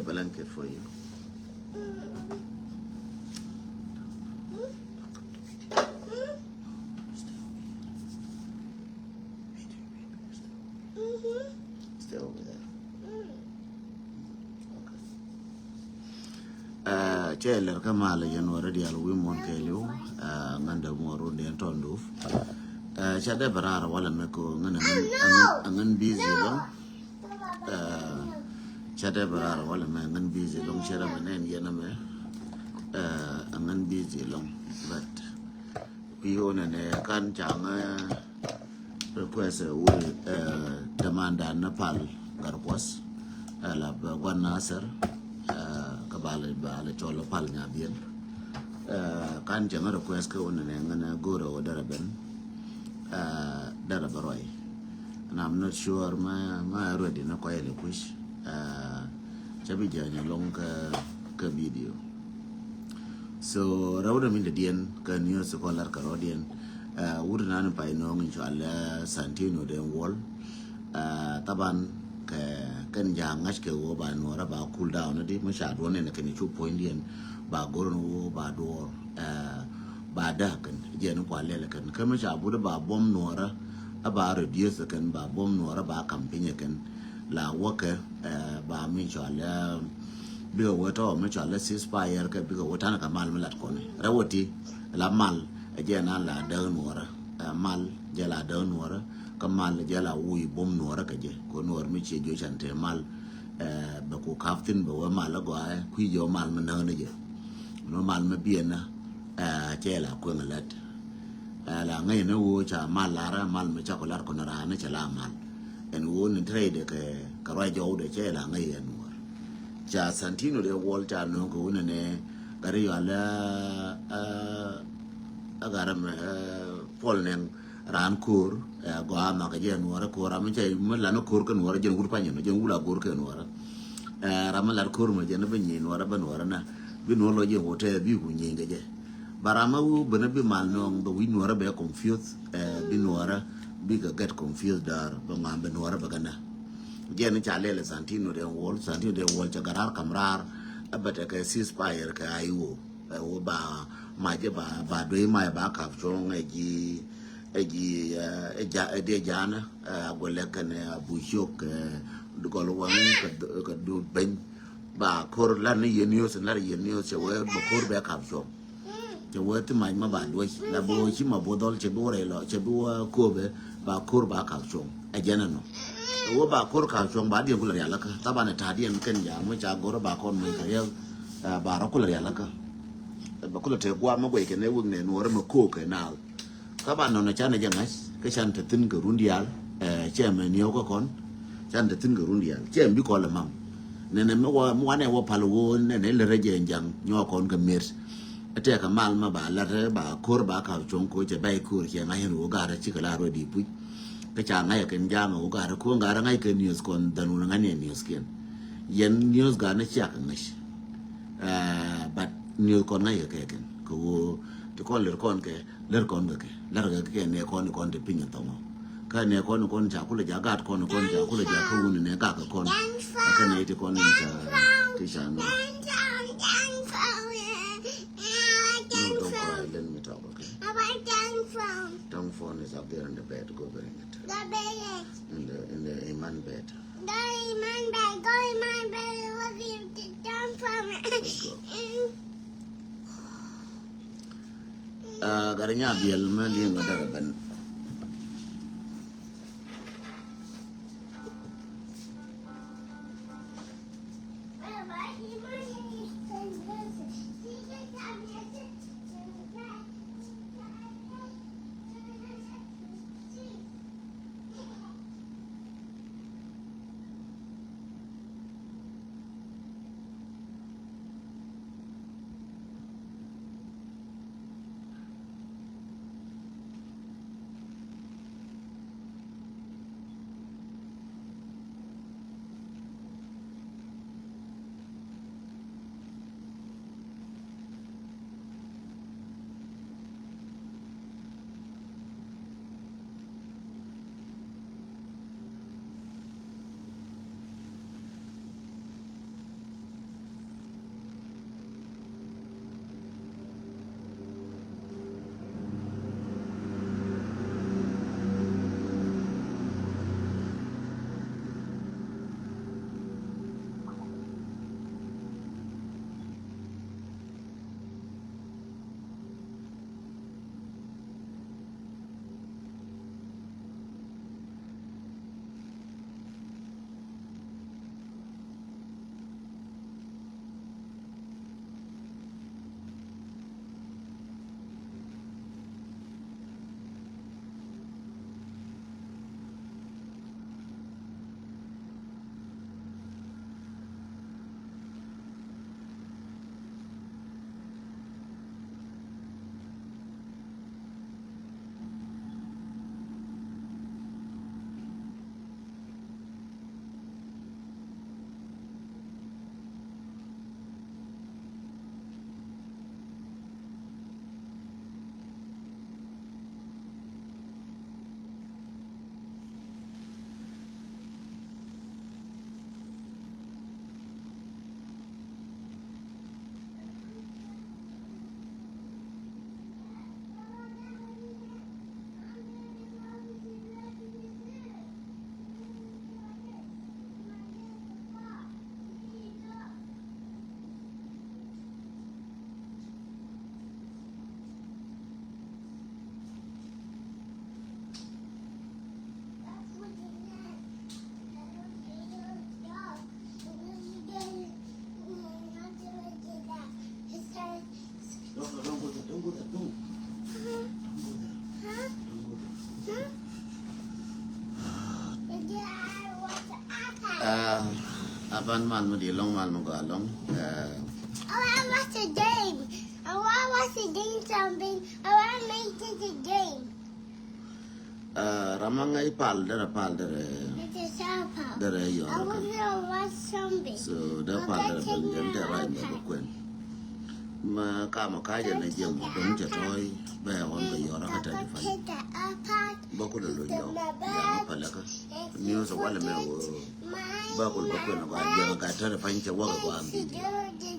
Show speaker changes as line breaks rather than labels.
blanket for you. Stay over there. Jailer Kamala, you know, already I'll win one Kelly, Manda Moro, the Antonduf. Chade Barara, while I'm going busy long. Chade Barara, while I'm busy long, Sheraman and Yaname, I'm busy long. But we own a can changa request a will demand a Nepal Garwas, One Nasser. Kabale bale cholo pal nyabiel kan janga request ko ne ngana goro daraben darabaroi, and I'm not sure my already na ko ele push chabi janya long ka video so rawda min de dien ka news scholar ka rodien wudu nanu pa no inshallah santino den wall taban kan jangas ke wo ba nora ba cool down di masha do ne kan chu point yen ba goron wo ba do ba da kan je no kwale kan kan masha bu da ba bom nora ba reduce kan ba bom nora ba campaign kan la waka ba min inshallah bi wo to mashallah ceasefire ka bi wo tan ka mal malat ko ne rawoti la mal je na la da nora mal je la da nora kamal jala wuy bom nora kaje ko nor mi che jo chante mal ba ko kaftin ba wa mal go ay ku jo mal man na je no mal ma biena che la ko ngalat la ngai no wo cha mal lara mal ma cha ko lar ko na na cha la mal en wo ni trade ke ka ra jo de che la ngai en wo cha santino de wol cha no ko ne gari yo ala agaram polnen ran kur go ama ka je nuora ko ra me che me la no kur ka nuora je ngur pa nyen je ngula kur ka nuora ra ma la kur me je na be nyen nuora ba nuora na bi no lo je hote bi ku nyen ge je barama wu bana bi mal no do wi nuora be confused bi nuora bi ga get confused dar ba ma be nuora ba kana je ni cha le santino de wol cha garar kamrar abata ka ceasefire ka ayo wo ba ma je ba do ma ba ka chong eji de jana agole kan abu yok du gol wan ka du ben ba kor la ni yenios na yenios che we ba kor be ka so che we ti mai ma ba do la bo chi ma bodol che bo re lo che bo ko be ba kor ba ka so e jana no wo ba kor ka so ba di kula ya la ka ta ba na ta di en kan ya mo cha goro ba kon mai ka ya ba ro kula ya la ka ba kula te gwa ma gwe ke ne wung ne no re ma ko ke na các bạn nói chán này chẳng hết cái chán thật tin cái run dial chị em nhiều có con chán thật tin cái run dial chị em biết con là mắm nên mua này mua palo nên là ra dễ dàng nhỏ con cái miệt thế cái mal mà bà là bà khor bà khảo trống coi chỉ bay khor chỉ ngay hiện gà ra chỉ cái là rồi đi bụi cái chàng ngay cái giang gà ra khung gà ra ngay cái news con đàn ông ngay news kia yên news gà nó chắc ngay but news con ngay cái cô to con ler con ke ler con ke ler ke ne con de pinya to mo ka ne con ja kula ja gat con ja kula ja ku ne ka ka con ka ne ti con ta ti sha no don't cry, let me talk, okay? Tongue phone is up there in the bed. Go bring it. The bed. In the Iman bed. The Iman bed. Go Iman bed. What is the tongue phone? Let's go. Garanya biel mali ngadara ban ban mal mo di long mal mo ga long
I want a game. I want to do something. I want to make it a game.
Ramangai pal dere
It's a sharper.
dere yo
I want to watch something.
so da pal dere ben yen te rai mo kwen ma ka ma ka je na je mo don je toy ba on ba yo ra ka ta di fa ba ko lo yo ya pa la ka ni so wala me ba ko ba ko na ba je ka ta fa ni che wa ko am bi